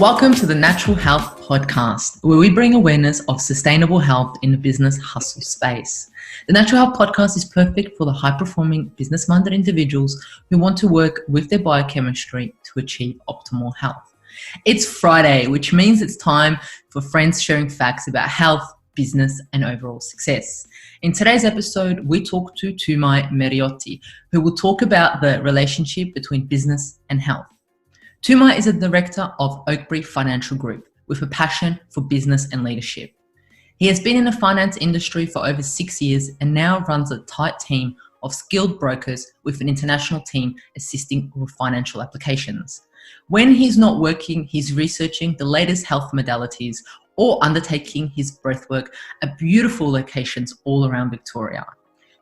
Welcome to the Natural Health Podcast, where we bring awareness of sustainable health in the business hustle space. The Natural Health Podcast is perfect for the high-performing, business-minded individuals who want to work with their biochemistry to achieve optimal health. It's Friday, which means it's time for friends sharing facts about health, business, and overall success. In today's episode, we talk to Tumai Meroiti, who will talk about the relationship between business and health. Tumai is a director of Oakbury Financial Group with a passion for business and leadership. He has been in the finance industry for over 6 years and now runs a tight team of skilled brokers with an international team assisting with financial applications. When he's not working, he's researching the latest health modalities or undertaking his breathwork at beautiful locations all around Victoria.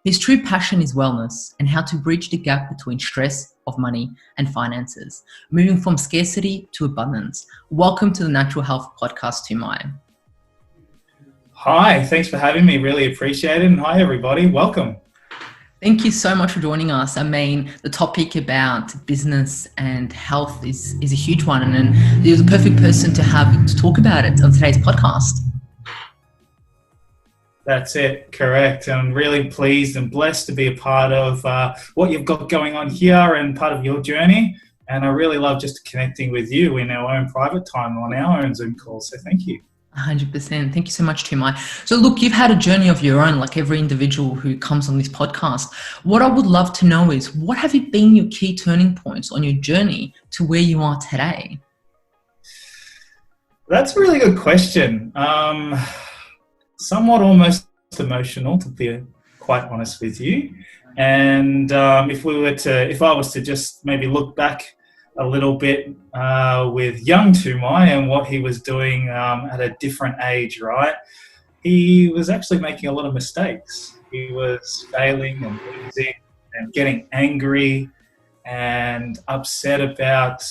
His true passion is wellness and how to bridge the gap between stress of money and finances, moving from scarcity to abundance. Welcome to the Natural Health Podcast, Tumai. Hi, thanks for having me. Really appreciate it. And hi, everybody. Welcome. Thank you so much for joining us. I mean, the topic about business and health is a huge one, and you're the perfect person to have to talk about it on today's podcast. That's it, correct. I'm really pleased and blessed to be a part of what you've got going on here and part of your journey. And I really love just connecting with you in our own private time on our own Zoom calls. So thank you. 100%. Thank you so much, Tumai. So look, you've had a journey of your own, like every individual who comes on this podcast. What I would love to know is, what have been your key turning points on your journey to where you are today? That's a really good question. Somewhat almost emotional, to be quite honest with you. And if I was to just maybe look back a little bit with young Tumai and what he was doing at a different age, right? He was actually making a lot of mistakes. He was failing and losing and getting angry and upset about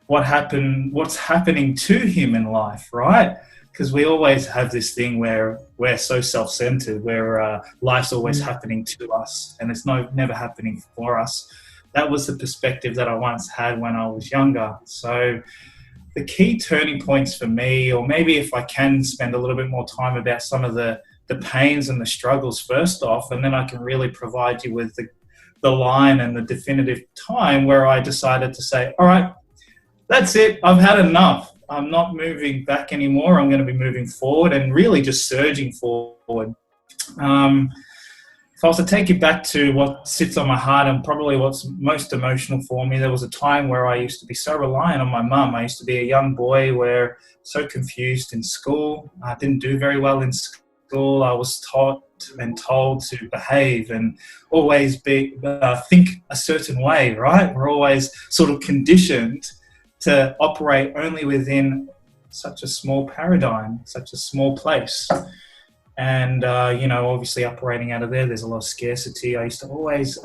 what's happening to him in life, right? Because we always have this thing where we're so self-centered, where life's always happening to us and it's never happening for us. That was the perspective that I once had when I was younger. So the key turning points for me, or maybe if I can spend a little bit more time about some of the pains and the struggles first off, and then I can really provide you with the line and the definitive time where I decided to say, all right, that's it, I've had enough. I'm not moving back anymore. I'm going to be moving forward and really just surging forward. If I was to take you back to what sits on my heart and probably what's most emotional for me, there was a time where I used to be so reliant on my mum. I used to be a young boy where so confused in school. I didn't do very well in school. I was taught and told to behave and always think a certain way, right? We're always sort of conditioned to operate only within such a small paradigm, such a small place. And, obviously operating out of there's a lot of scarcity. I used to always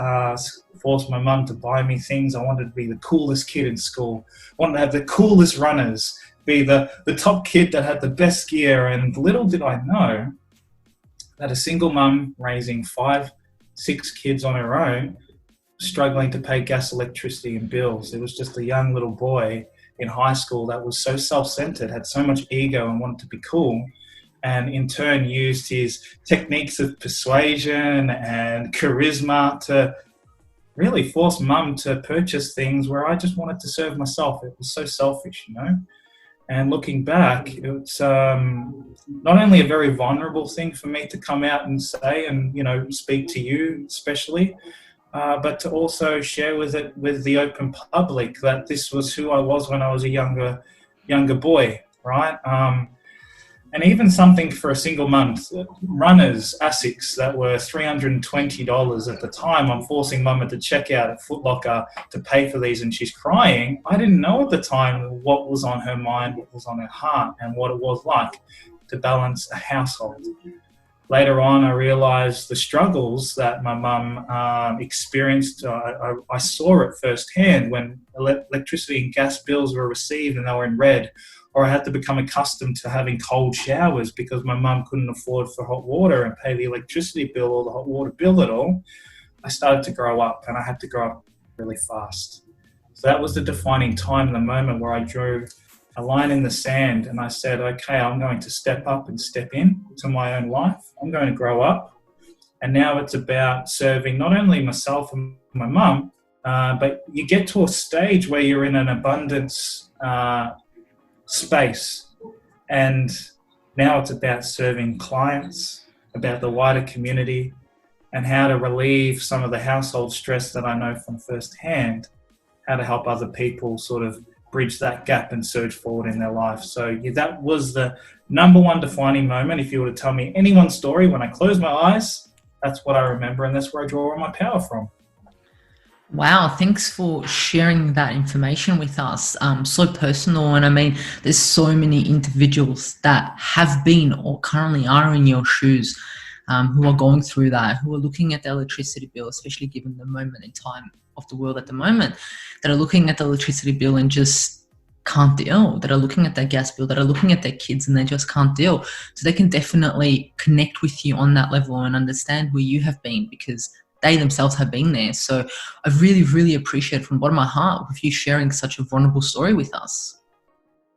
force my mum to buy me things. I wanted to be the coolest kid in school. I wanted to have the coolest runners, be the top kid that had the best gear. And little did I know that a single mum raising 5-6 kids on her own, struggling to pay gas, electricity and bills. It was just a young little boy in high school that was so self-centered, had so much ego and wanted to be cool, and in turn used his techniques of persuasion and charisma to really force mum to purchase things where I just wanted to serve myself. It was so selfish, And looking back, it's not only a very vulnerable thing for me to come out and say and, speak to you especially, but to also share with the open public that this was who I was when I was a younger boy, right? And even something for a single month, runners, ASICs that were $320 at the time. I'm forcing mum at the checkout at Foot Locker to pay for these and she's crying. I didn't know at the time what was on her mind, what was on her heart, and what it was like to balance a household. Later on, I realized the struggles that my mum experienced. I saw it firsthand when electricity and gas bills were received and they were in red, or I had to become accustomed to having cold showers because my mum couldn't afford for hot water and pay the electricity bill or the hot water bill at all. I started to grow up, and I had to grow up really fast. So that was the defining time, the moment where I drove a line in the sand, and I said, okay, I'm going to step up and step in to my own life. I'm going to grow up. And now it's about serving not only myself and my mum, but you get to a stage where you're in an abundance space. And now it's about serving clients, about the wider community, and how to relieve some of the household stress that I know from firsthand, how to help other people sort of bridge that gap and surge forward in their life. So yeah, that was the number one defining moment. If you were to tell me anyone's story, when I close my eyes, that's what I remember, and that's where I draw all my power from. Wow, thanks for sharing that information with us. So personal, and I mean, there's so many individuals that have been or currently are in your shoes, who are going through that, who are looking at the electricity bill, especially given the moment in time of the world at the moment, that are looking at the electricity bill and just can't deal, that are looking at their gas bill, that are looking at their kids and they just can't deal. So they can definitely connect with you on that level and understand where you have been, because they themselves have been there. So I really, really appreciate from the bottom of my heart with you sharing such a vulnerable story with us.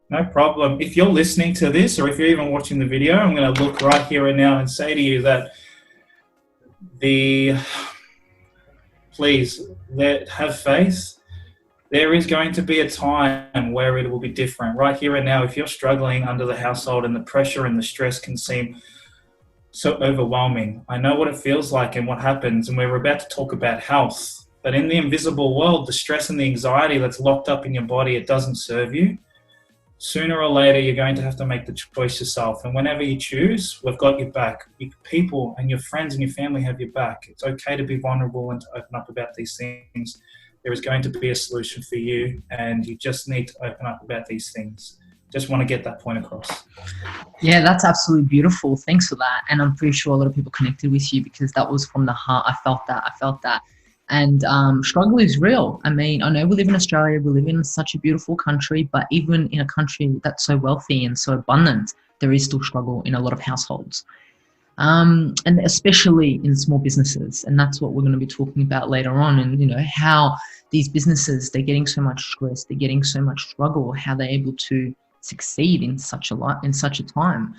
No problem. If you're listening to this, or if you're even watching the video, I'm going to look right here and now and say to you that please have faith. There is going to be a time where it will be different. Right here and now, if you're struggling under the household and the pressure and the stress can seem so overwhelming, I know what it feels like and what happens, and we're about to talk about health. But in the invisible world, the stress and the anxiety that's locked up in your body, it doesn't serve you. Sooner or later, you're going to have to make the choice yourself. And whenever you choose, we've got your back. Your people and your friends and your family have your back. It's okay to be vulnerable and to open up about these things. There is going to be a solution for you, and you just need to open up about these things. Just want to get that point across. Yeah, that's absolutely beautiful. Thanks for that. And I'm pretty sure a lot of people connected with you because that was from the heart. I felt that. And struggle is real. I mean, I know we live in Australia, we live in such a beautiful country, but even in a country that's so wealthy and so abundant, there is still struggle in a lot of households. And especially in small businesses. And that's what we're going to be talking about later on. And, you know, how these businesses, they're getting so much stress, they're getting so much struggle, how they're able to succeed in such a time.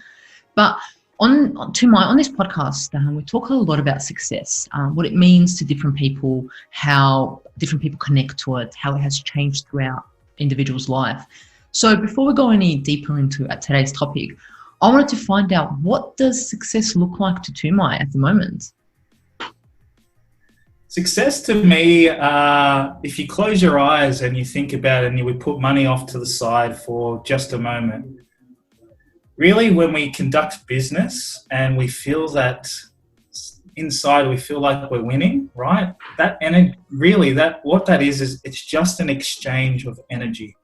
But on this podcast, we talk a lot about success, what it means to different people, how different people connect to it, how it has changed throughout individuals' life. So before we go any deeper into today's topic, I wanted to find out, what does success look like to Tumai at the moment? Success to me, if you close your eyes and you think about it and you would put money off to the side for just a moment, really when we conduct business and we feel that inside, we feel like we're winning, right? That energy, really, what that is it's just an exchange of energy.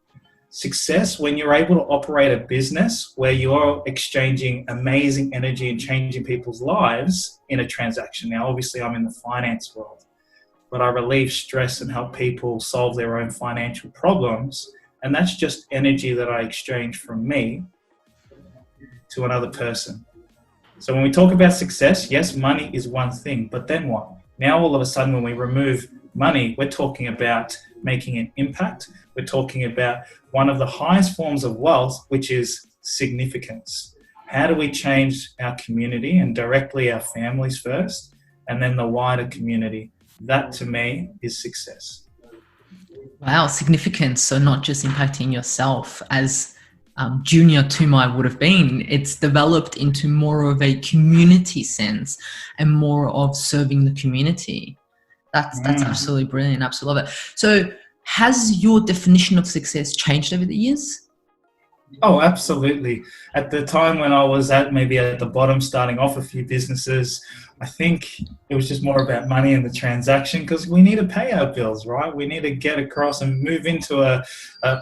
Success, when you're able to operate a business where you're exchanging amazing energy and changing people's lives in a transaction. Now, obviously, I'm in the finance world, but I relieve stress and help people solve their own financial problems. And that's just energy that I exchange from me to another person. So when we talk about success, yes, money is one thing, but then what? Now, all of a sudden, when we remove money, we're talking about making an impact. We're talking about one of the highest forms of wealth, which is significance. How do we change our community, and directly our families first, and then the wider community? That to me is success. Wow, significance. So not just impacting yourself as junior Tumai would have been, it's developed into more of a community sense and more of serving the community. That's absolutely brilliant. Absolutely love it. So has your definition of success changed over the years? Oh, absolutely. At the time when I was maybe at the bottom, starting off a few businesses, I think it was just more about money and the transaction, because we need to pay our bills, right? We need to get across and move into a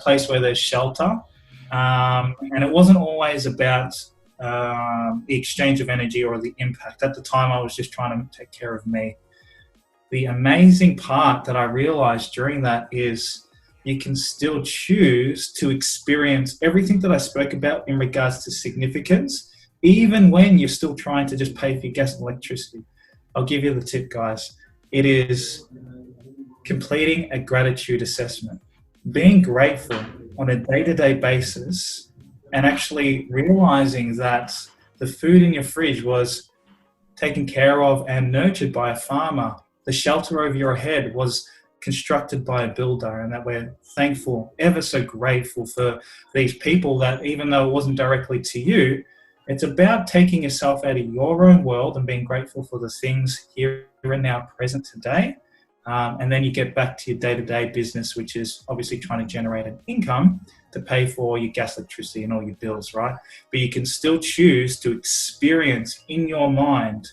place where there's shelter. And it wasn't always about the exchange of energy or the impact. At the time, I was just trying to take care of me. The amazing part that I realized during that is you can still choose to experience everything that I spoke about in regards to significance, even when you're still trying to just pay for your gas and electricity. I'll give you the tip, guys. It is completing a gratitude assessment. Being grateful on a day-to-day basis and actually realizing that the food in your fridge was taken care of and nurtured by a farmer, the shelter over your head was constructed by a builder, and that we're thankful, ever so grateful for these people that even though it wasn't directly to you, it's about taking yourself out of your own world and being grateful for the things here and now present today. And then you get back to your day-to-day business, which is obviously trying to generate an income to pay for your gas, electricity, and all your bills, right? But you can still choose to experience in your mind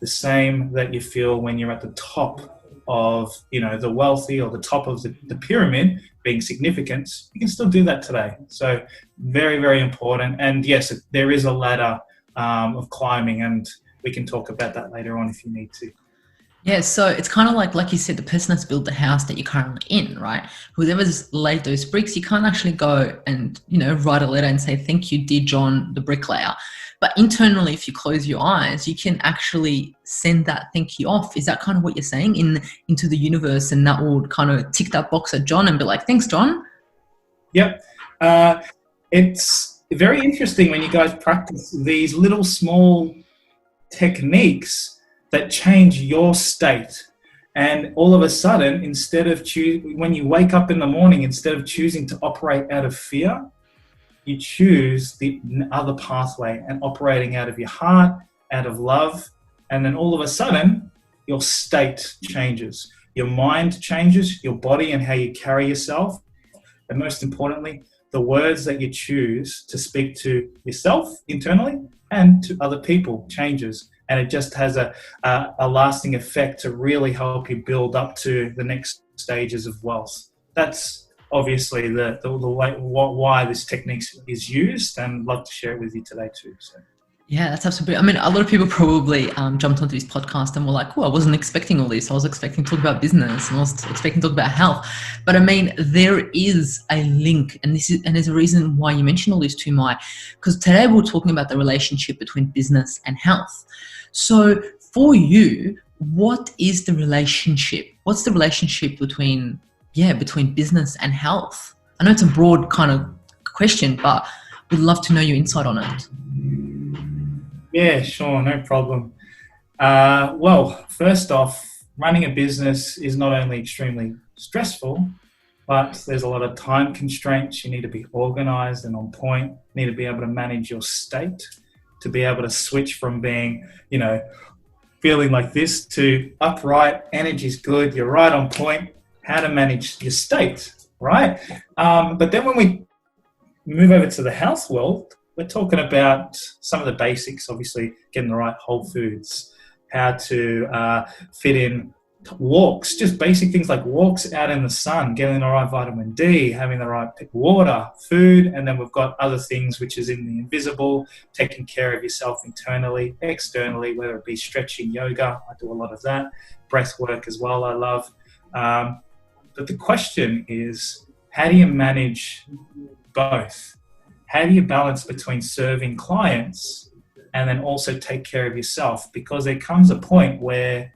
the same that you feel when you're at the top of, the wealthy, or the top of the pyramid, being significant. You can still do that today. So very, very important. And yes, there is a ladder of climbing, and we can talk about that later on if you need to. Yeah, so it's kind of like you said, the person that's built the house that you're currently in, right? Whoever's laid those bricks, you can't actually go and, write a letter and say, thank you, dear John, the bricklayer. But internally, if you close your eyes, you can actually send that thank you off. Is that kind of what you're saying into the universe? And that will kind of tick that box at John and be like, thanks, John. Yep. It's very interesting when you guys practice these little small techniques that change your state. And all of a sudden, when you wake up in the morning, instead of choosing to operate out of fear, you choose the other pathway and operating out of your heart, out of love. And then all of a sudden, your state changes. Your mind changes, your body and how you carry yourself. And most importantly, the words that you choose to speak to yourself internally and to other people changes. And it just has a lasting effect to really help you build up to the next stages of wealth. That's obviously the way why this technique is used, and love to share it with you today too. So. Yeah, that's absolutely. I mean, a lot of people probably jumped onto this podcast and were like, "Oh, I wasn't expecting all this. I was expecting to talk about business, and I was expecting to talk about health." But I mean, there is a link, and there's a reason why you mentioned all this, Tumai, because today we're talking about the relationship between business and health. So, for you, what is the relationship? What's the relationship between business and health? I know it's a broad kind of question, but we'd love to know your insight on it. Yeah, sure, no problem. Well, first off, running a business is not only extremely stressful, but there's a lot of time constraints. You need to be organized and on point. You need to be able to manage your state, to be able to switch from being, feeling like this to upright, energy's good, you're right on point, how to manage your state, right? But then when we move over to the health world, we're talking about some of the basics, obviously getting the right whole foods, how to fit in walks, just basic things like walks out in the sun, getting the right vitamin D, having the right water, food, and then we've got other things which is in the invisible, taking care of yourself internally, externally, whether it be stretching, yoga, I do a lot of that, breath work as well, I love. But the question is, how do you manage both? How do you balance between serving clients and then also take care of yourself? Because there comes a point where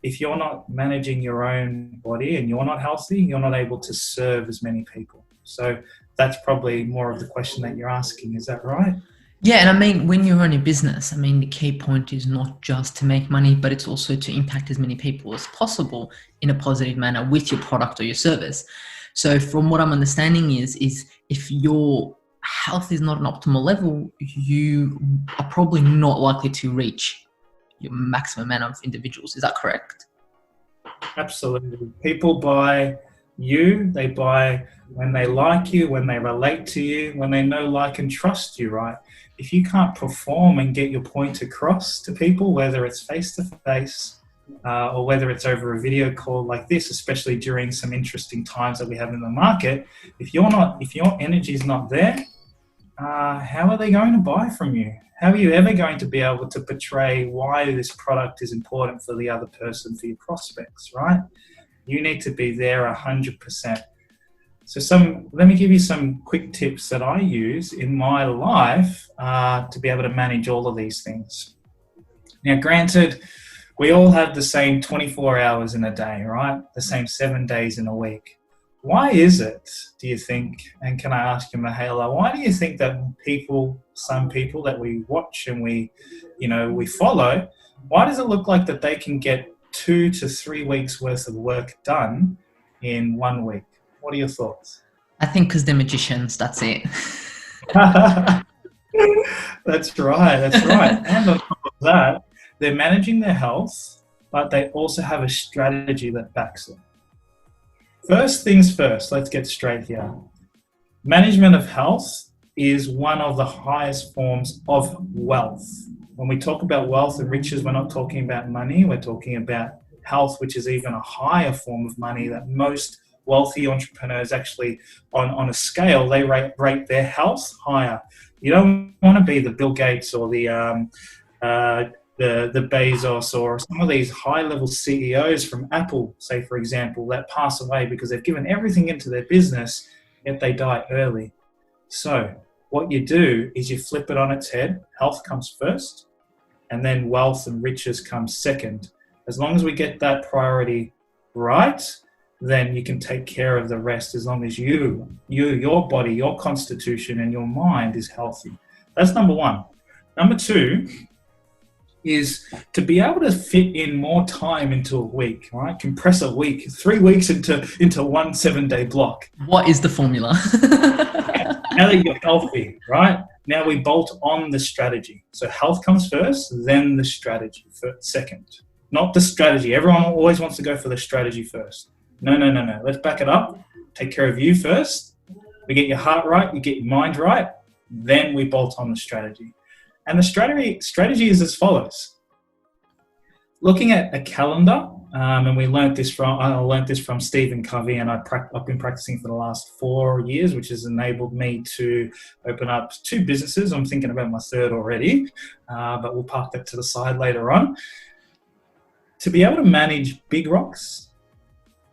if you're not managing your own body and you're not healthy, you're not able to serve as many people. So that's probably more of the question that you're asking. Is that right? Yeah, and I mean, when you're running a business, I mean, the key point is not just to make money, but it's also to impact as many people as possible in a positive manner with your product or your service. So from what I'm understanding is if your health is not an optimal level, you are probably not likely to reach your maximum amount of individuals. Is that correct? Absolutely. People buy you, they buy when they like you, when they relate to you, when they know, like, and trust you, right? If you can't perform and get your point across to people, whether it's face-to-face or whether it's over a video call like this, especially during some interesting times that we have in the market, if your energy is not there, how are they going to buy from you? How are you ever going to be able to portray why this product is important for the other person, for your prospects, right? You need to be there 100%. So let me give you some quick tips that I use in my life to be able to manage all of these things. Now, granted, we all have the same 24 hours in a day, right? The same 7 days in a week. Why is it, do you think, and can I ask you, Mihaela, why do you think that some people that we watch and we follow, why does it look like that they can get 2 to 3 weeks worth of work done in 1 week? What are your thoughts? I think because they're magicians, that's it. That's right. And on top of that, they're managing their health, but they also have a strategy that backs it. First things first, let's get straight here. Management of health is one of the highest forms of wealth. When we talk about wealth and riches, we're not talking about money, we're talking about health, which is even a higher form of money that most wealthy entrepreneurs actually, on a scale, they rate their health higher. You don't want to be the Bill Gates or the Bezos or some of these high-level CEOs from Apple, say, for example, that pass away because they've given everything into their business, yet they die early. So what you do is you flip it on its head. Health comes first, and then wealth and riches come second. As long as we get that priority right, then you can take care of the rest as long as your body, your constitution, and your mind is healthy. That's number one. Number two is to be able to fit in more time into a week, right? Compress a week, 3 weeks into 1 7-day block. What is the formula? Now that you're healthy, right? Now we bolt on the strategy. So health comes first, then the strategy second. Not the strategy. Everyone always wants to go for the strategy first. No. Let's back it up. Take care of you first. We get your heart right, you get your mind right, then we bolt on the strategy. And the strategy is as follows. Looking at a calendar, and I learned this from Stephen Covey, and I've been practicing for the last 4 years, which has enabled me to open up 2 businesses. I'm thinking about my third already, but we'll park that to the side later on. To be able to manage big rocks,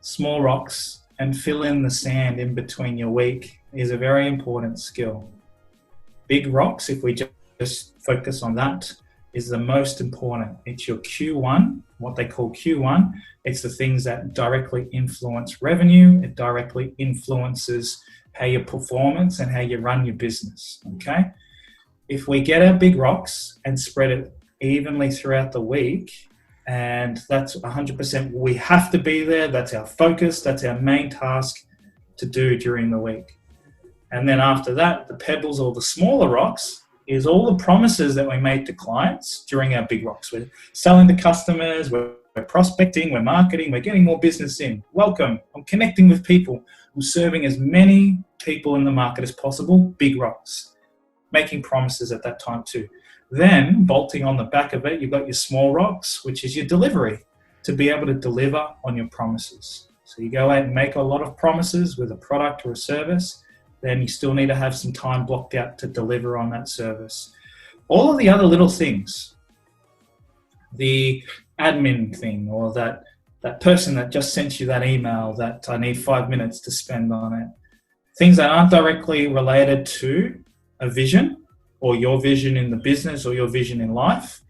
small rocks, and fill in the sand in between your week is a very important skill. Big rocks, if we just focus on that, is the most important. It's your Q1, what they call Q1. It's the things that directly influence revenue. It directly influences how your performance and how you run your business, okay? If we get our big rocks and spread it evenly throughout the week, and that's 100%, we have to be there. That's our focus. That's our main task to do during the week. And then after that, the pebbles or the smaller rocks is all the promises that we made to clients during our big rocks. We're selling to customers, we're prospecting, we're marketing, we're getting more business in. Welcome. I'm connecting with people. I'm serving as many people in the market as possible, big rocks, making promises at that time too. Then, bolting on the back of it, you've got your small rocks, which is your delivery, to be able to deliver on your promises. So you go out and make a lot of promises with a product or a service, then you still need to have some time blocked out to deliver on that service. All of the other little things, the admin thing, or that person that just sent you that email that I need 5 minutes to spend on it, things that aren't directly related to a vision, or your vision in the business or your vision in life,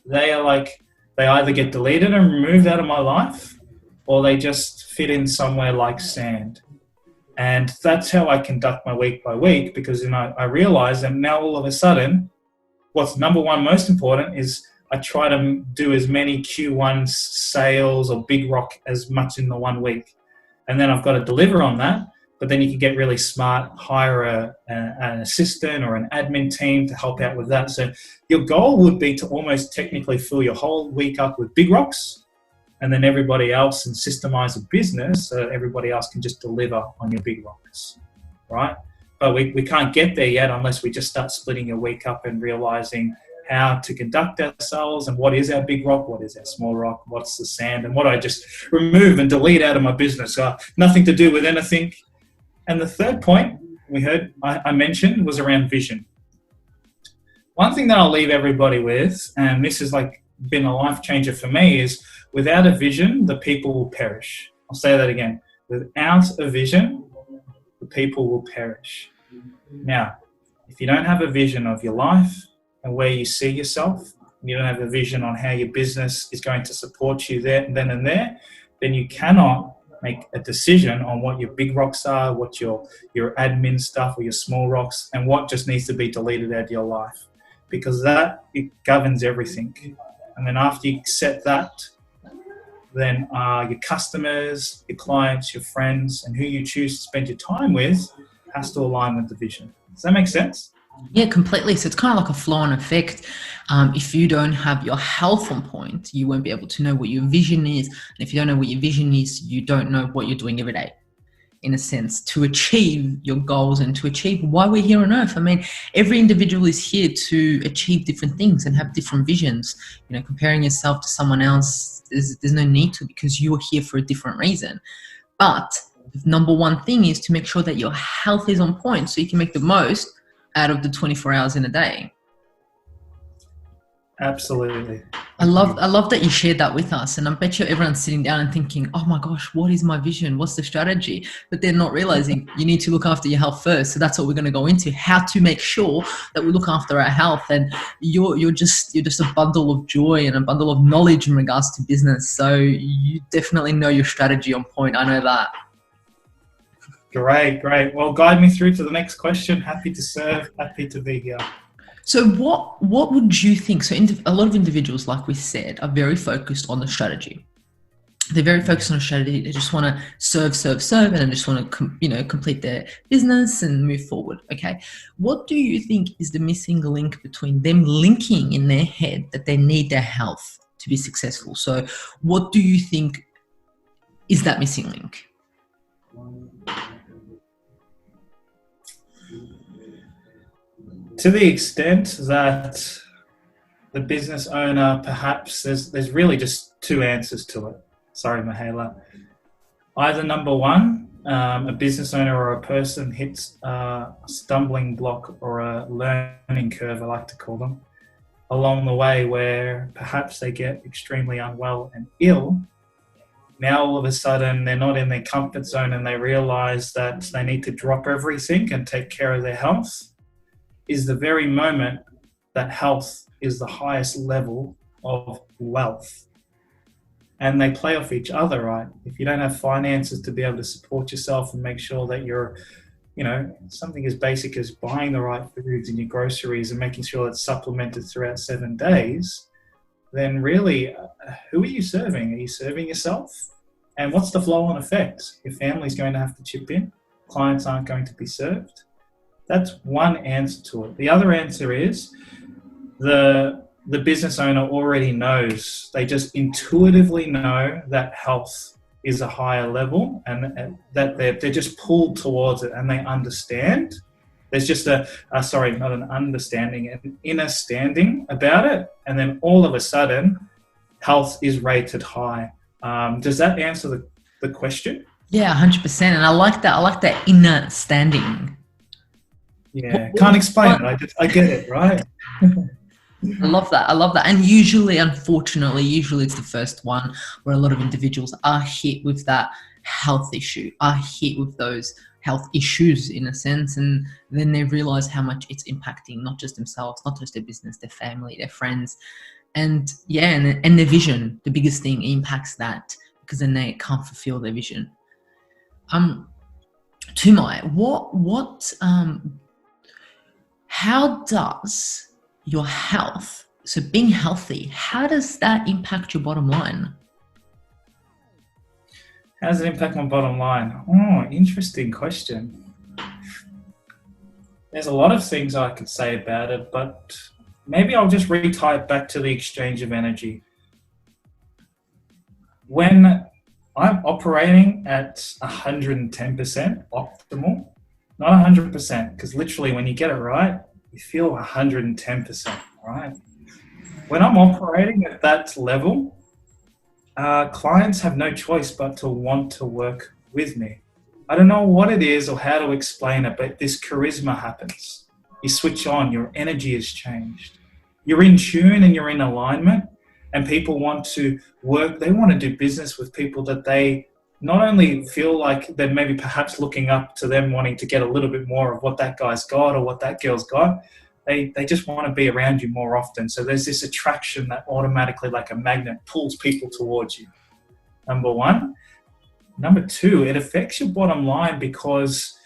they either get deleted and removed out of my life, or they just fit in somewhere like sand. And that's how I conduct my week by week, because I realize that now all of a sudden, what's number one most important is I try to do as many Q1 sales or big rock as much in the 1 week. And then I've got to deliver on that. But then you can get really smart, hire an assistant or an admin team to help out with that. So your goal would be to almost technically fill your whole week up with big rocks, and then everybody else, and systemize a business so that everybody else can just deliver on your big rocks, right? But we can't get there yet unless we just start splitting your week up and realizing how to conduct ourselves and what is our big rock, what is our small rock, what's the sand, and what I just remove and delete out of my business. Nothing to do with anything. And the third point I mentioned was around vision. One thing that I'll leave everybody with, and this has been a life changer for me, is without a vision, the people will perish. I'll say that again. Without a vision, the people will perish. Now, if you don't have a vision of your life and where you see yourself, and you don't have a vision on how your business is going to support you there, then and there, then you cannot make a decision on what your big rocks are, what your admin stuff or your small rocks, and what just needs to be deleted out of your life, because that, it governs everything. And then after you set that, then your customers, your clients, your friends, and who you choose to spend your time with has to align with the vision. Does that make sense? Yeah, completely. So it's kind of like a flow-on effect. If you don't have your health on point, you won't be able to know what your vision is. And if you don't know what your vision is, you don't know what you're doing every day, in a sense, to achieve your goals and to achieve why we're here on earth. I mean, every individual is here to achieve different things and have different visions. You know, comparing yourself to someone else, there's no need to, because you are here for a different reason. But the number one thing is to make sure that your health is on point so you can make the most out of the 24 hours in a day. Absolutely. I love that you shared that with us, and I bet you everyone's sitting down and thinking, oh my gosh, what is my vision? What's the strategy? But they're not realizing you need to look after your health first. So that's what we're going to go into, how to make sure that we look after our health. And you're just a bundle of joy and a bundle of knowledge in regards to business. So you definitely know your strategy on point. I know that. Great. Well, guide me through to the next question. Happy to serve, happy to be here. So what would you think? So a lot of individuals, like we said, are very focused on the strategy. They're very focused on a strategy. They just want to serve, and they just want to, complete their business and move forward. Okay. What do you think is the missing link between them linking in their head that they need their health to be successful? So what do you think is that missing link? To the extent that the business owner, perhaps there's really just two answers to it. Sorry, Mihaela. Either number one, a business owner or a person hits a stumbling block or a learning curve, I like to call them, along the way, where perhaps they get extremely unwell and ill. Now all of a sudden they're not in their comfort zone and they realize that they need to drop everything and take care of their health. Is the very moment that health is the highest level of wealth. And they play off each other, right? If you don't have finances to be able to support yourself and make sure that you're, something as basic as buying the right foods and your groceries and making sure it's supplemented throughout 7 days, then really, who are you serving? Are you serving yourself? And what's the flow-on effect? Your family's going to have to chip in. Clients aren't going to be served. That's one answer to it. The other answer is the business owner already knows. They just intuitively know that health is a higher level and that they're just pulled towards it, and they understand. There's just not an understanding, an inner standing about it. And then all of a sudden, health is rated high. Does that answer the question? Yeah, 100%. And I like that. I like that inner standing. Yeah, can't explain it. I get it, right? I love that. And usually, unfortunately, it's the first one where a lot of individuals are hit with that health issue, are hit with those health issues in a sense. And then they realize how much it's impacting not just themselves, not just their business, their family, their friends. And and their vision, the biggest thing impacts that, because then they can't fulfill their vision. Tumai, how does your health, so being healthy, how does that impact your bottom line? How does it impact my bottom line? Oh, interesting question. There's a lot of things I could say about it, but maybe I'll just retie it back to the exchange of energy. When I'm operating at 110% optimal, not 100%, because literally when you get it right, you feel 110%, right? When I'm operating at that level, clients have no choice but to want to work with me. I don't know what it is or how to explain it, but this charisma happens. You switch on, your energy has changed. You're in tune and you're in alignment, and people want to work, they want to do business with people that they not only feel like they're maybe perhaps looking up to them, wanting to get a little bit more of what that guy's got or what that girl's got. They just want to be around you more often. So there's this attraction that automatically, like a magnet, pulls people towards you. Number one. Number two, it affects your bottom line because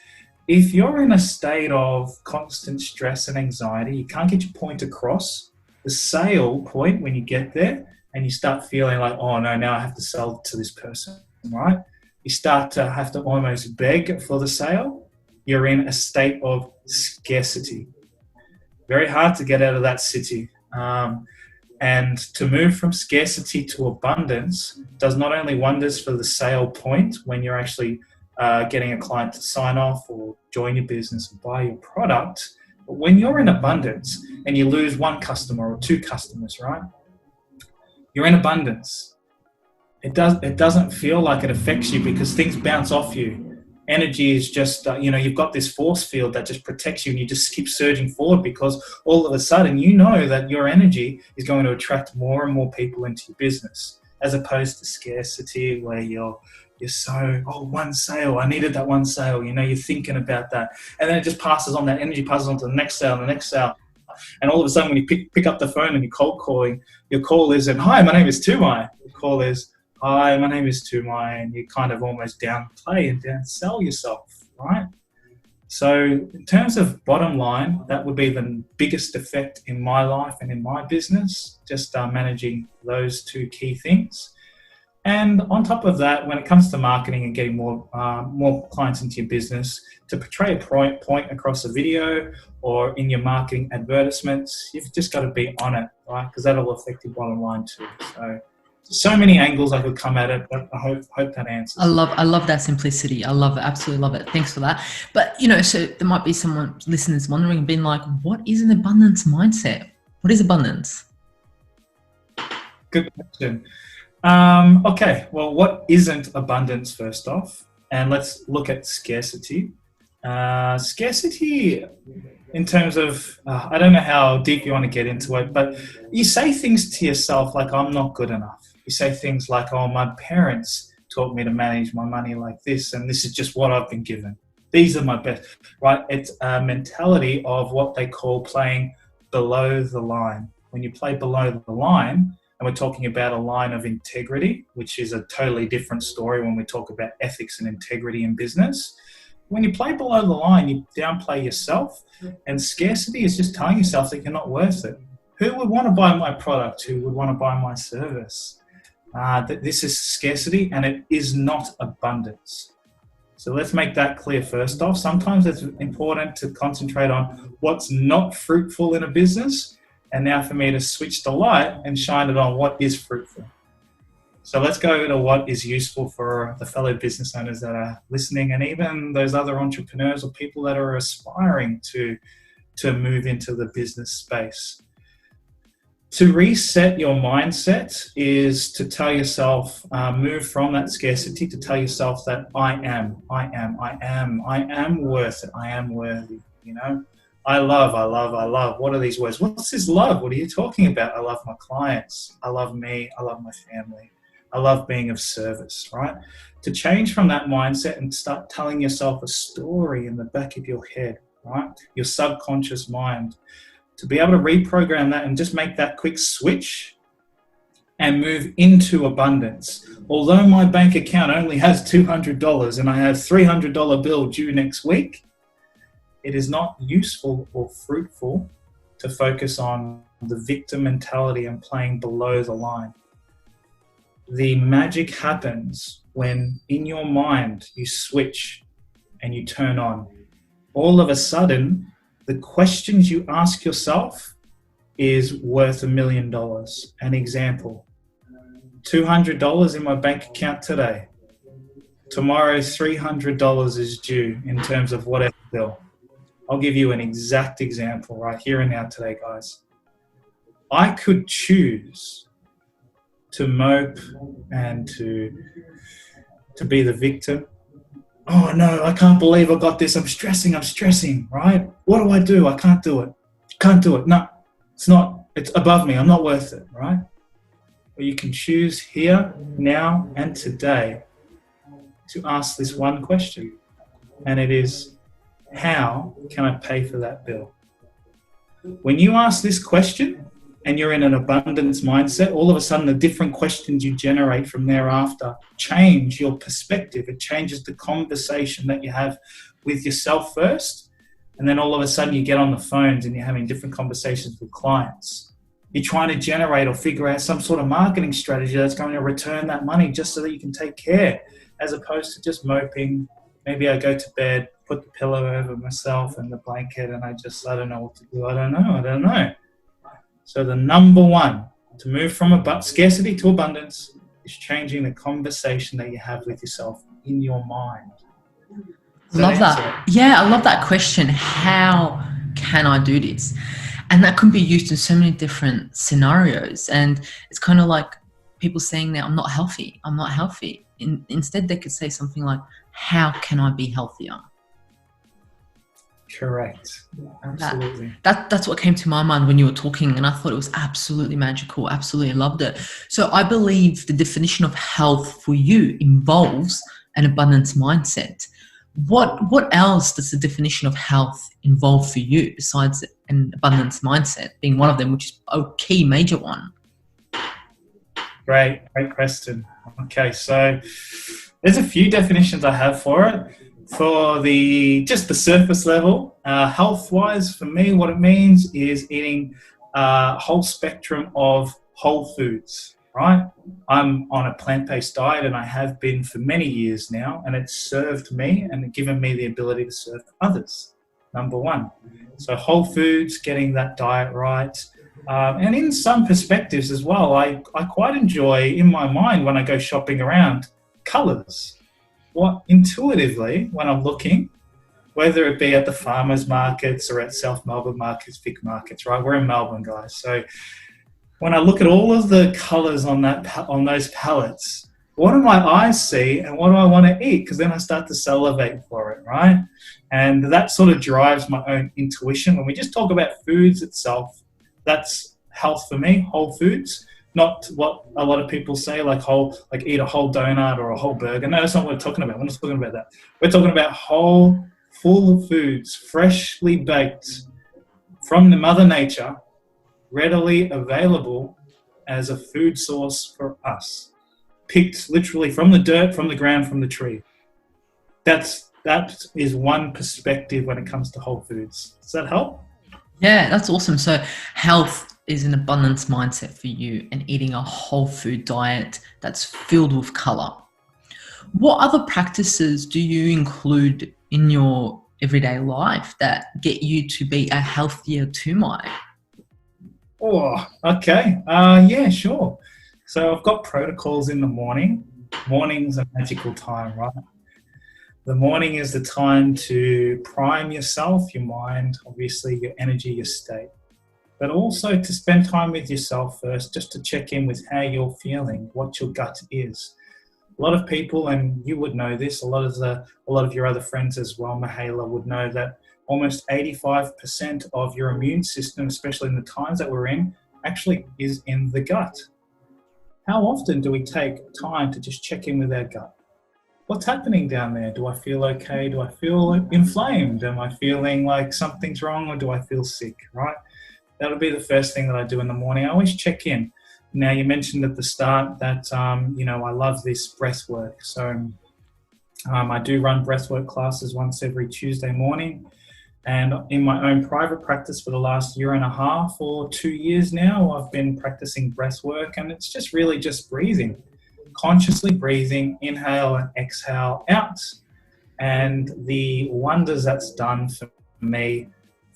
if you're in a state of constant stress and anxiety, you can't get your point across. The sale point, when you get there and you start feeling like, oh no, now I have to sell to this person, right? You start to have to almost beg for the sale. You're in a state of scarcity. Very hard to get out of that city. And to move from scarcity to abundance does not only wonders for the sale point when you're actually getting a client to sign off or join your business and buy your product, but when you're in abundance and you lose one customer or two customers, right? You're in abundance. It doesn't feel like it affects you because things bounce off you. Energy is just, you've got this force field that just protects you and you just keep surging forward because all of a sudden you know that your energy is going to attract more and more people into your business, as opposed to scarcity where you're so, one sale, I needed that one sale, you're thinking about that. And then it just passes on, that energy passes on to the next sale and the next sale. And all of a sudden when you pick up the phone and you're cold calling, your call isn't, hi, my name is Tumai. Your call is, hi, my name is Tumai, and you kind of almost downplay and downsell yourself, right? So in terms of bottom line, that would be the biggest effect in my life and in my business, just managing those two key things. And on top of that, when it comes to marketing and getting more clients into your business, to portray a point across a video or in your marketing advertisements, you've just got to be on it, right? Because that'll affect your bottom line too. So many angles I could come at it, but I hope that answers. I love that simplicity. I love it. Absolutely love it. Thanks for that. But, so there might be someone, listeners, wondering and being like, what is an abundance mindset? What is abundance? Good question. Okay, well, what isn't abundance first off? And let's look at scarcity. Scarcity in terms of, I don't know how deep you want to get into it, but you say things to yourself like, I'm not good enough. You say things like, oh, my parents taught me to manage my money like this, and this is just what I've been given. These are my best, right? It's a mentality of what they call playing below the line. When you play below the line, and we're talking about a line of integrity, which is a totally different story when we talk about ethics and integrity in business. When you play below the line, you downplay yourself, and scarcity is just telling yourself that you're not worth it. Who would want to buy my product? Who would want to buy my service? This is scarcity, and it is not abundance. So let's make that clear first off. Sometimes it's important to concentrate on what's not fruitful in a business, and now for me to switch the light and shine it on what is fruitful. So let's go to what is useful for the fellow business owners that are listening, and even those other entrepreneurs or people that are aspiring to move into the business space. To reset your mindset is to tell yourself, move from that scarcity to tell yourself that I am worth it. I am worthy, I love. What are these words? What's this love? What are you talking about? I love my clients. I love me. I love my family. I love being of service, right? To change from that mindset and start telling yourself a story in the back of your head, right? Your subconscious mind. To be able to reprogram that and just make that quick switch and move into abundance. Although my bank account only has $200 and I have $300 bill due next week, it is not useful or fruitful to focus on the victim mentality and playing below the line. The magic happens when in your mind you switch and you turn on. All of a sudden, the questions you ask yourself is worth $1 million. An example, $200 in my bank account today. Tomorrow, $300 is due in terms of whatever bill. I'll give you an exact example right here and now today, guys. I could choose to mope and to be the victim. Oh no, I can't believe I got this. I'm stressing, right? What do? I can't do it. No, it's above me. I'm not worth it, right? But you can choose here, now, and today to ask this one question. And it is, how can I pay for that bill? When you ask this question, and you're in an abundance mindset, all of a sudden the different questions you generate from thereafter change your perspective. It changes the conversation that you have with yourself first. And then all of a sudden you get on the phones and you're having different conversations with clients. You're trying to generate or figure out some sort of marketing strategy that's going to return that money just so that you can take care, as opposed to just moping. Maybe I go to bed, put the pillow over myself and the blanket, and I don't know what to do. I don't know. So the number one to move from scarcity to abundance is changing the conversation that you have with yourself in your mind. Love that. Yeah, I love that question. How can I do this? And that can be used in so many different scenarios. And it's kind of like people saying that I'm not healthy. Instead, they could say something like, how can I be healthier? Correct. Absolutely. That's what came to my mind when you were talking, and I thought it was absolutely magical. Absolutely loved it. So I believe the definition of health for you involves an abundance mindset. What else does the definition of health involve for you besides an abundance mindset being one of them, which is a key major one? Great question. Okay, so there's a few definitions I have for it. For just the surface level, health-wise, for me, what it means is eating a whole spectrum of whole foods, right? I'm on a plant-based diet, and I have been for many years now, and it's served me and given me the ability to serve others, number one. So whole foods, getting that diet right. And in some perspectives as well, I quite enjoy, in my mind, when I go shopping around, colours. What intuitively, when I'm looking, whether it be at the farmers markets or at South Melbourne markets, big markets, right? We're in Melbourne, guys. So when I look at all of the colours on those palettes, what do my eyes see and what do I want to eat? Because then I start to salivate for it, right? And that sort of drives my own intuition. When we just talk about foods itself, that's health for me, whole foods. Not what a lot of people say, like eat a whole donut or a whole burger. No, that's not what we're talking about. We're not talking about that. We're talking about whole, full foods, freshly baked from the Mother Nature, readily available as a food source for us. Picked literally from the dirt, from the ground, from the tree. That is one perspective when it comes to whole foods. Does that help? Yeah, that's awesome. So health is an abundance mindset for you and eating a whole food diet that's filled with colour. What other practices do you include in your everyday life that get you to be a healthier Tumai? Oh, okay. Yeah, sure. So I've got protocols in the morning. Morning's a magical time, right? The morning is the time to prime yourself, your mind, obviously your energy, your state. But also to spend time with yourself first, just to check in with how you're feeling, what your gut is. A lot of people, and you would know this, a lot of your other friends as well, Mihaela, would know that almost 85% of your immune system, especially in the times that we're in, actually is in the gut. How often do we take time to just check in with our gut? What's happening down there? Do I feel okay? Do I feel inflamed? Am I feeling like something's wrong, or do I feel sick, right? That'll be the first thing that I do in the morning. I always check in. Now, you mentioned at the start that, I love this breath work. So I do run breathwork classes once every Tuesday morning. And in my own private practice for the last 1.5 or 2 years now, I've been practicing breathwork, and it's just really just breathing. Consciously breathing, inhale and exhale out. And the wonders that's done for me.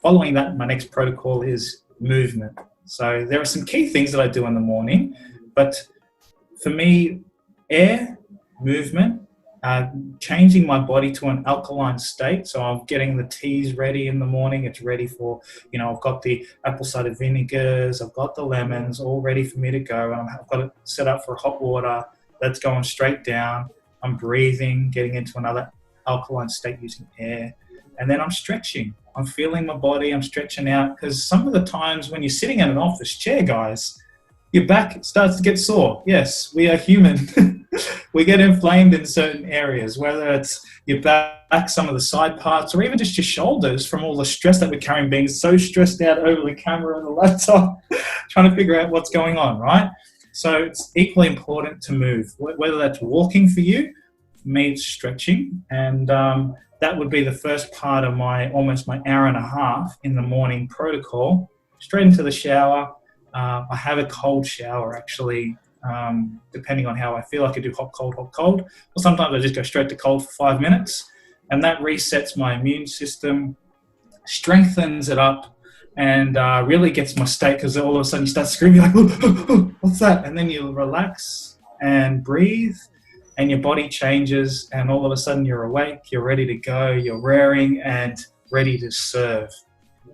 Following that, my next protocol is movement. So there are some key things that I do in the morning, but for me, air, movement, changing my body to an alkaline state. So I'm getting the teas ready in the morning. It's ready for, I've got the apple cider vinegars, I've got the lemons all ready for me to go. I've got it set up for hot water that's going straight down. I'm breathing, getting into another alkaline state using air. And then I'm stretching. I'm feeling my body, I'm stretching out, because some of the times when you're sitting in an office chair, guys, your back starts to get sore. Yes, we are human. we get inflamed in certain areas, whether it's your back, some of the side parts, or even just your shoulders from all the stress that we're carrying, being so stressed out over the camera and the laptop, trying to figure out what's going on, right? So it's equally important to move, whether that's walking for you, for me it's stretching, and that would be the first part of almost my hour and a half in the morning protocol. Straight into the shower. I have a cold shower actually, depending on how I feel. I could do hot, cold, or sometimes I just go straight to cold for 5 minutes, and that resets my immune system, strengthens it up, and really gets my state, because all of a sudden you start screaming like, what's that? And then you relax and breathe, and your body changes, and all of a sudden you're awake, you're ready to go, you're raring and ready to serve,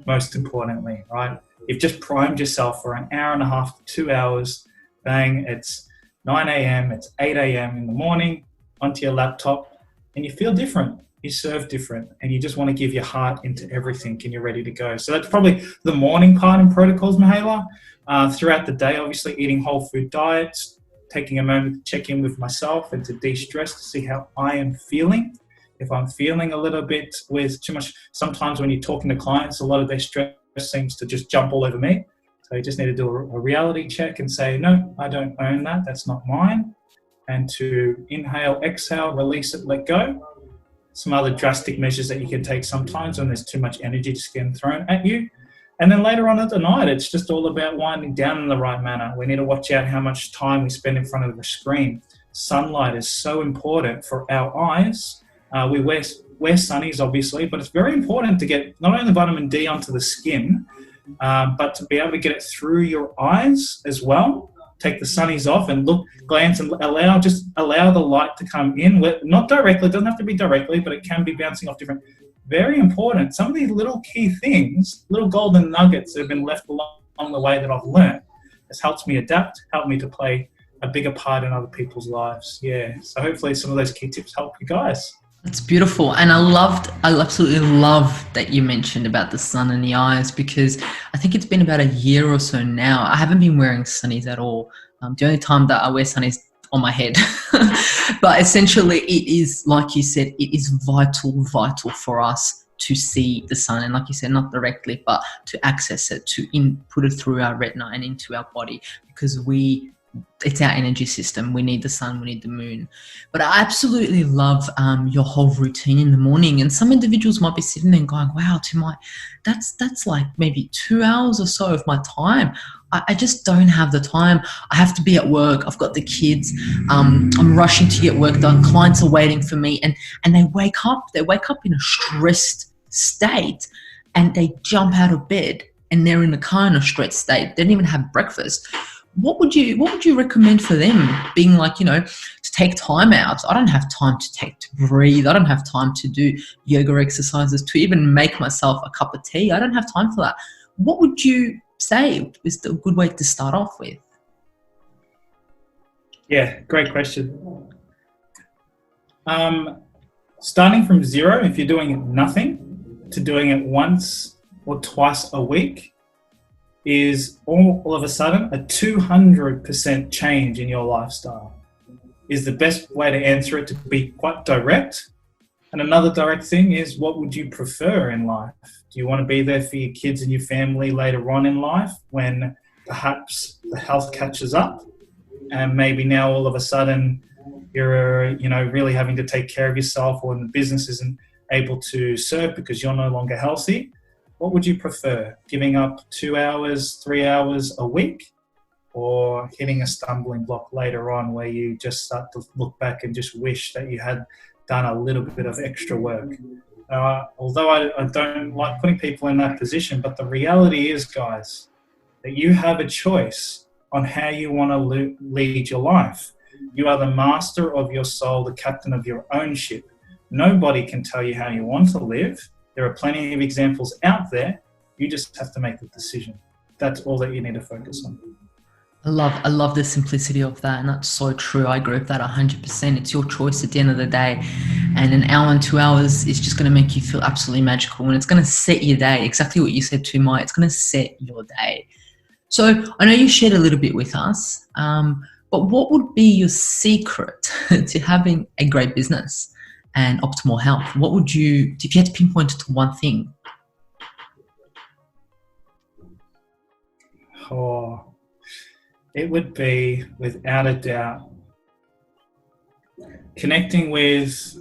most importantly, right? You've just primed yourself for an hour and a half to 2 hours. Bang, it's 9 a.m., it's 8 a.m. in the morning, onto your laptop, and you feel different. You serve different, and you just want to give your heart into everything, and you're ready to go. So that's probably the morning part in protocols, Mihaela. Throughout the day, obviously eating whole food diets, taking a moment to check in with myself and to de-stress, to see how I am feeling. If I'm feeling a little bit with too much, sometimes when you're talking to clients, a lot of their stress seems to just jump all over me. So you just need to do a reality check and say, no, I don't own that. That's not mine. And to inhale, exhale, release it, let go. Some other drastic measures that you can take sometimes when there's too much energy just getting thrown at you. And then later on at the night, it's just all about winding down in the right manner. We need to watch out how much time we spend in front of the screen. Sunlight is so important for our eyes. We wear sunnies, obviously, but it's very important to get not only vitamin D onto the skin, but to be able to get it through your eyes as well. Take the sunnies off and glance, and allow the light to come in. Not directly, it doesn't have to be directly, but it can be bouncing off different. Very important. Some of these little key things, little golden nuggets that have been left along the way that I've learned, has helped me adapt, helped me to play a bigger part in other people's lives. Yeah. So hopefully some of those key tips help you guys. It's beautiful. And I absolutely love that you mentioned about the sun in the eyes, because I think it's been about a year or so now. I haven't been wearing sunnies at all. The only time that I wear sunnies on my head. But essentially it is, like you said, it is vital for us to see the sun. And like you said, not directly, but to access it, to input it through our retina and into our body, because it's our energy system. We need the sun, we need the moon. But I absolutely love your whole routine in the morning. And some individuals might be sitting there and going, wow, Tumai, that's like maybe 2 hours or so of my time. I just don't have the time. I have to be at work. I've got the kids. I'm rushing to get work done. Clients are waiting for me. And they wake up in a stressed state, and they jump out of bed and they're in a kind of stressed state. They didn't even have breakfast. What would you recommend for them, being like, to take time out? I don't have time to breathe. I don't have time to do yoga exercises, to even make myself a cup of tea. I don't have time for that. What would you say is a good way to start off with? Yeah, great question. Starting from zero, if you're doing nothing, to doing it once or twice a week, is all of a sudden a 200% change in your lifestyle. Is the best way to answer it, to be quite direct. And another direct thing is, what would you prefer in life? Do you want to be there for your kids and your family later on in life, when perhaps the health catches up and maybe now all of a sudden you're really having to take care of yourself, or the business isn't able to serve because you're no longer healthy? What would you prefer? Giving up 2 hours, 3 hours a week, or hitting a stumbling block later on where you just start to look back and just wish that you had done a little bit of extra work? Although I don't like putting people in that position, but the reality is, guys, that you have a choice on how you want to lead your life. You are the master of your soul, the captain of your own ship. Nobody can tell you how you want to live. There are plenty of examples out there. You just have to make the decision. That's all that you need to focus on. I love the simplicity of that, and that's so true. I agree with that 100%. It's your choice at the end of the day, and an hour and 2 hours is just going to make you feel absolutely magical, and it's going to set your day. Exactly what you said, Tumai. It's going to set your day. So I know you shared a little bit with us, But what would be your secret to having a great business and optimal health? What would you, if you had to pinpoint it to one thing? Oh, it would be, without a doubt, connecting with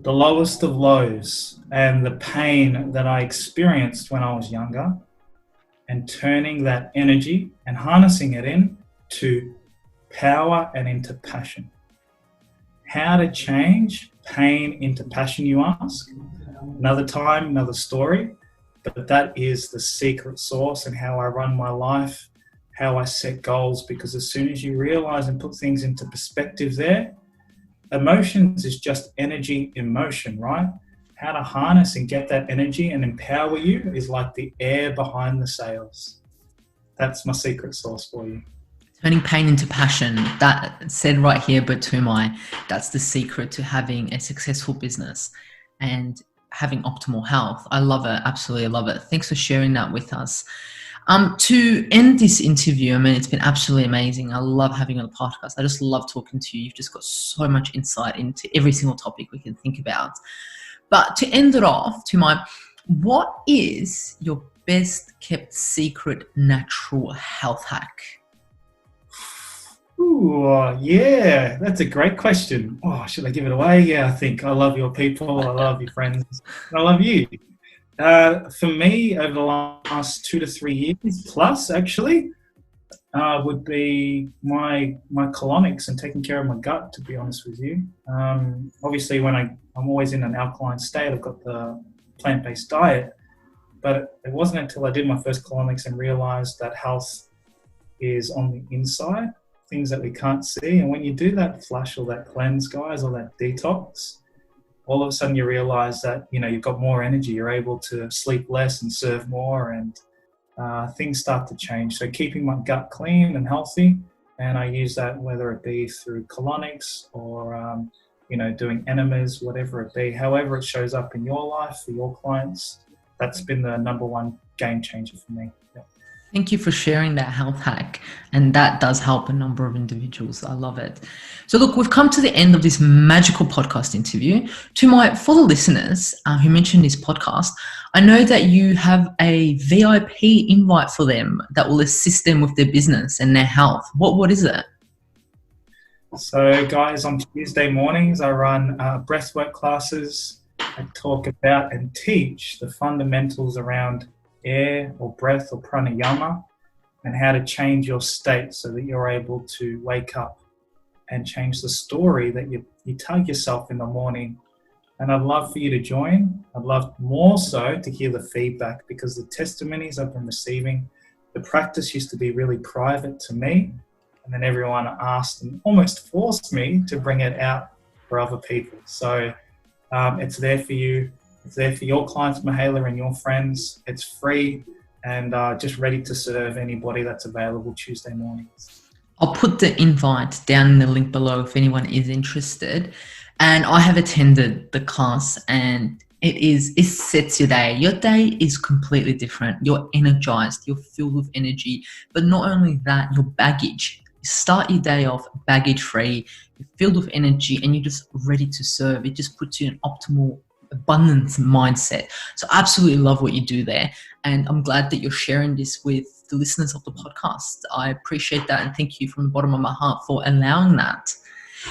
the lowest of lows and the pain that I experienced when I was younger, and turning that energy and harnessing it into power and into passion. How to change pain into passion, you ask? Another time, another story, but that is the secret sauce and how I run my life, how I set goals, because as soon as you realize and put things into perspective there, emotions is just energy in motion, right? How to harness and get that energy and empower you is like the air behind the sails. That's my secret sauce for you. Turning pain into passion, that said right here, but Tumai, that's the secret to having a successful business and having optimal health. I love it. Absolutely love it. Thanks for sharing that with us. To end this interview, I mean, it's been absolutely amazing. I love having you on the podcast. I just love talking to you. You've just got so much insight into every single topic we can think about. But to end it off, Tumai, what is your best kept secret natural health hack? Ooh, yeah, that's a great question. Oh, should I give it away? Yeah, I think I love your people. I love your friends. I love you. For me, over the last 2 to 3 years plus, actually, would be my colonics and taking care of my gut, to be honest with you. Obviously, when I'm always in an alkaline state, I've got the plant-based diet, but it wasn't until I did my first colonics and realized that health is on the inside, things that we can't see. And when you do that flush or that cleanse, guys, or that detox, all of a sudden you realize that, you've got more energy, you're able to sleep less and serve more, and things start to change. So keeping my gut clean and healthy, and I use that whether it be through colonics or, doing enemas, whatever it be, however it shows up in your life for your clients, that's been the number one game changer for me. Yeah. Thank you for sharing that health hack. And that does help a number of individuals. I love it. So look, we've come to the end of this magical podcast interview. For the listeners who mentioned this podcast, I know that you have a VIP invite for them that will assist them with their business and their health. What is it? So guys, on Tuesday mornings, I run breathwork classes. I talk about and teach the fundamentals around air or breath or pranayama, and how to change your state so that you're able to wake up and change the story that you tell yourself in the morning. And I'd love for you to join. I'd love more so to hear the feedback, because the testimonies I've been receiving, the practice used to be really private to me, and then everyone asked and almost forced me to bring it out for other people. So it's there for you. It's there for your clients, Mihaela, and your friends. It's free and just ready to serve anybody that's available Tuesday mornings. I'll put the invite down in the link below if anyone is interested. And I have attended the class, and it sets your day. Your day is completely different. You're energized, you're filled with energy. But not only that, your baggage. You start your day off baggage free, you're filled with energy, and you're just ready to serve. It just puts you in optimal abundance mindset. So I absolutely love what you do there, and I'm glad that you're sharing this with the listeners of the podcast. I appreciate that, and thank you from the bottom of my heart for allowing that.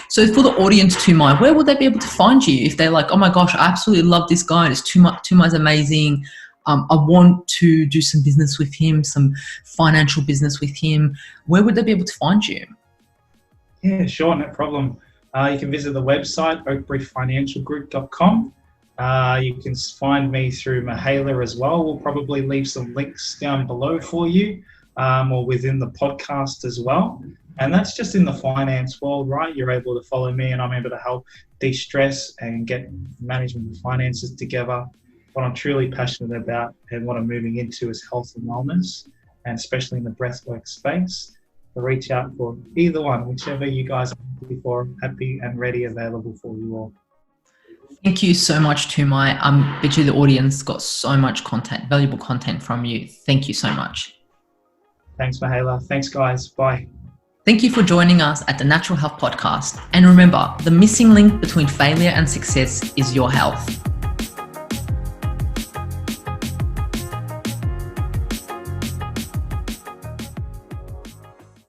So for the audience, Tumai, where would they be able to find you if they're like, oh my gosh, I absolutely love this guy, it's Tumai's amazing, I want to do some business with him, some financial business with him, where would they be able to find you? Yeah, sure, no problem. You can visit the website, oakburyfinancialgroup.com. You can find me through Mihaela as well. We'll probably leave some links down below for you, or within the podcast as well. And that's just in the finance world, right? You're able to follow me, and I'm able to help de-stress and get management and finances together. What I'm truly passionate about and what I'm moving into is health and wellness, and especially in the breathwork space. So reach out for either one, whichever you guys are happy for, happy and ready, available for you all. Thank you so much, Tumai. I bet you the audience got so much content, valuable content from you. Thank you so much. Thanks, Mihaela. Thanks, guys. Bye. Thank you for joining us at the Natural Health Podcast. And remember, the missing link between failure and success is your health.